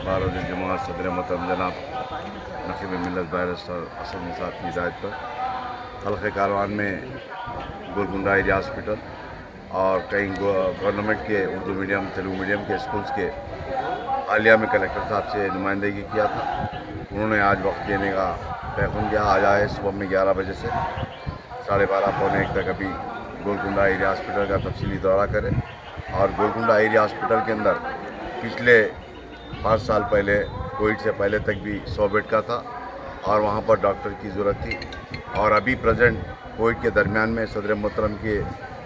बारोद जमात सदर मोहतरम जनाब नकीब मिल्लत बैरिस्टर असद निसार की हिदायत पर हल्के कारवान में गोलकुंडा एरिया हॉस्पिटल और कई गवर्नमेंट के उर्दू मीडियम तेलुगु मीडियम के स्कूल्स के हालिया में कलेक्टर साहब से नुमाइंदगी किया था। उन्होंने आज वक्त देने का तयन किया। आज आए सुबह में 11 बजे से 12:30 पौने 1 तक अभी गोलकुंडा एरिया हॉस्पिटल का तफसीली दौरा करें। और गोलकुंडा एरिया हॉस्पिटल के अंदर पिछले 5 साल पहले कोविड से पहले तक भी 100 बेड का था और वहाँ पर डॉक्टर की ज़रूरत थी। और अभी प्रेजेंट कोविड के दरमियान में सदर मोहतरम के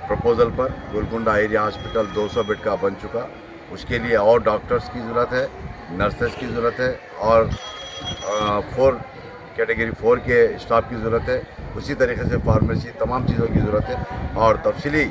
प्रपोज़ल पर गोलकुंडा एरिया हॉस्पिटल 200 बेड का बन चुका। उसके लिए और डॉक्टर्स की ज़रूरत है, नर्सेस की ज़रूरत है और 4 कैटेगरी 4 के स्टाफ की ज़रूरत है। उसी तरीके से फार्मेसी तमाम चीज़ों की ज़रूरत है। और तफसीली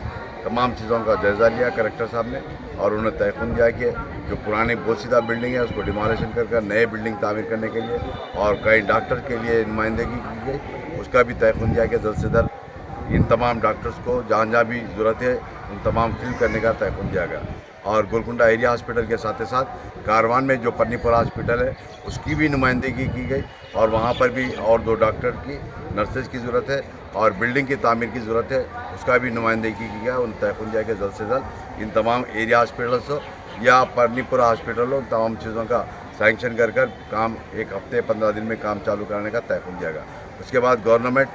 तमाम चीज़ों का जायज़ा लिया कलेक्टर साहब ने और उन्हें तयन किया कि जो पुरानी बोसीदा बिल्डिंग है उसको डिमोलिशन कर नए बिल्डिंग तामीर करने के लिए और कई डॉक्टर के लिए नुमाइंदगी की गई, उसका भी तयन किया कि जल्द से जल्द इन तमाम डॉक्टर्स को जहाँ जहाँ भी ज़रूरत है उन तमाम फिल करने का तयन किया गया। और गोलकुंडा एरिया हॉस्पिटल के साथ साथ कारवान में जो पन्नीपुरा हॉस्पिटल है उसकी भी नुमाइंदगी की गई और वहाँ पर भी और 2 डॉक्टर की नर्सेज की ज़रूरत है और बिल्डिंग की तामीर की ज़रूरत है, उसका भी नुमाइंदगी की गया। उन तयन किया कि जल्द से जल्द इन तमाम एरिया हॉस्पिटल्स हो या पन्नीपुरा हॉस्पिटल हो तमाम चीज़ों का सैंक्शन कर काम 1 हफ्ते 15 दिन में काम चालू करने का तयन किया गया। उसके बाद गवर्नमेंट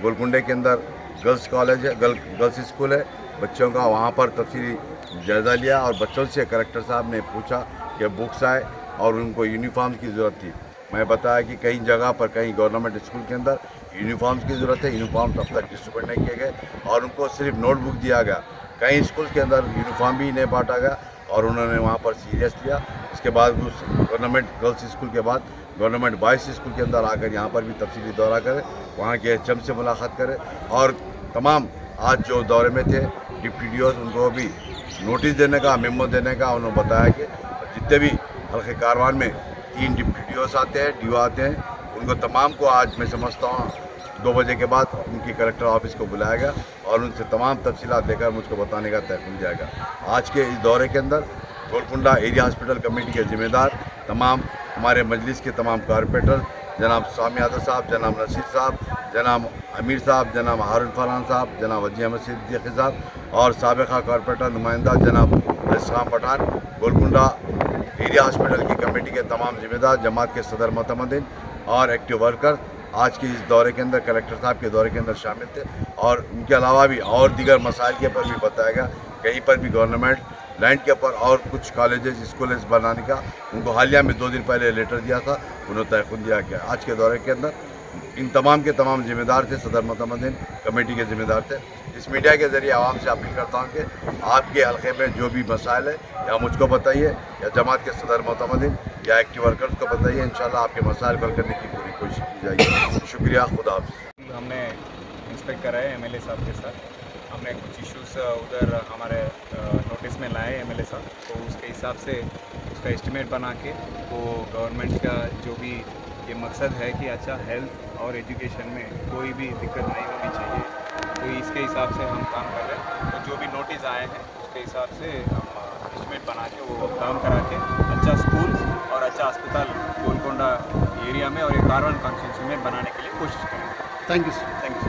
गोलकुंडे के अंदर गर्ल्स कॉलेज है, गर्ल्स स्कूल है बच्चों का, वहाँ पर तफसीली जायज़ा लिया और बच्चों से कलेक्टर साहब ने पूछा कि बुक्स आए और उनको यूनिफॉर्म की ज़रूरत थी। मैं बताया कि कई जगह पर कहीं गवर्नमेंट स्कूल के अंदर यूनिफॉर्म्स की ज़रूरत है, यूनिफॉर्म तब तक डिस्ट्रीब्यूट नहीं किए गए और उनको सिर्फ नोटबुक दिया गया। कई स्कूल के अंदर यूनिफॉर्म भी नहीं बांटा गया और उन्होंने वहाँ पर सीरियस लिया। उसके बाद उस गवर्नमेंट गर्ल्स स्कूल के बाद गवर्नमेंट बॉयज़ स्कूल के अंदर आकर यहाँ पर भी तफसीली दौरा करें, वहाँ के HM से मुलाकात करें और तमाम आज जो दौरे में थे डिप्टी DOs उनको भी नोटिस देने का, मेमो देने का उन्होंने बताया कि जितने भी हल्के कारवान में 3 डिप्टी DOs आते हैं, DO आते हैं, उनको तमाम को आज मैं समझता हूँ 2 बजे के बाद उनकी कलेक्टर ऑफिस को बुलाया गया और उनसे तमाम तफसीलात लेकर मुझको बताने का तयन किया गया। आज के इस दौरे के अंदर गोलकुंडा एरिया हॉस्पिटल कमेटी के ज़िम्मेदार तमाम हमारे मजलिस के तमाम कारपोरेटर जनाब स्वामी यादव साहब, जनाब नसीर साहब, जनाब अमीर साहब, जनाब हारून फरहान साहब, जनाब वजी अहमद सिद्दीकी साहब और साबिक़ा कारपोरेटर नुमाइंदा जनाब इसलाम पठान, गोलकुंडा एरिया हॉस्पिटल की कमेटी के तमाम ज़िम्मेदार, जमात के सदर मोतमदीन और एक्टिव वर्कर आज के इस दौरे के अंदर कलेक्टर साहब के दौरे के अंदर शामिल थे। और उनके अलावा भी और दीगर मसाइल के ऊपर भी बताया गया। कहीं पर भी गवर्नमेंट लैंड के ऊपर और कुछ कॉलेजेस स्कूल्स बनाने का उनको हालिया में 2 दिन पहले लेटर दिया था, उन्होंने तयन दिया गया। आज के दौरे के अंदर इन तमाम के तमाम ज़िम्मेदार थे, सदर मोतमदीन कमेटी के ज़िम्मेदार थे। इस मीडिया के ज़रिए आवाम से अपील करता हूँ कि आपके हल्के में जो भी मसाइल है या मुझको बताइए या जमात के सदर मोतमदीन या एक्टिव वर्कर्स को बताइए, इंशाल्लाह आपके मसाइल हल करने की पूरी कोशिश की जाएगी। शुक्रिया, खुदा हाफ़िज़। हमने इंस्पेक्ट करा है MLA साहब के साथ, हमने कुछ इश्यूज़ उधर हमारे नोटिस में लाए MLA साहब, तो उसके हिसाब से उसका एस्टिमेट बना के तो गवर्नमेंट का जो भी ये मकसद है कि अच्छा हेल्थ और एजुकेशन में कोई भी दिक्कत नहीं होनी चाहिए, तो इसके हिसाब से हम काम कर रहे हैं। तो जो भी नोटिस आए हैं उसके हिसाब से हम एस्टिमेट बना के वो काम करा के अच्छा स्कूल और अच्छा अस्पताल गोलकुंडा एरिया में और ये कारवान कॉन्स्टिट्यूंसी में बनाने के लिए कोशिश करेंगे। Thank you. Thank you.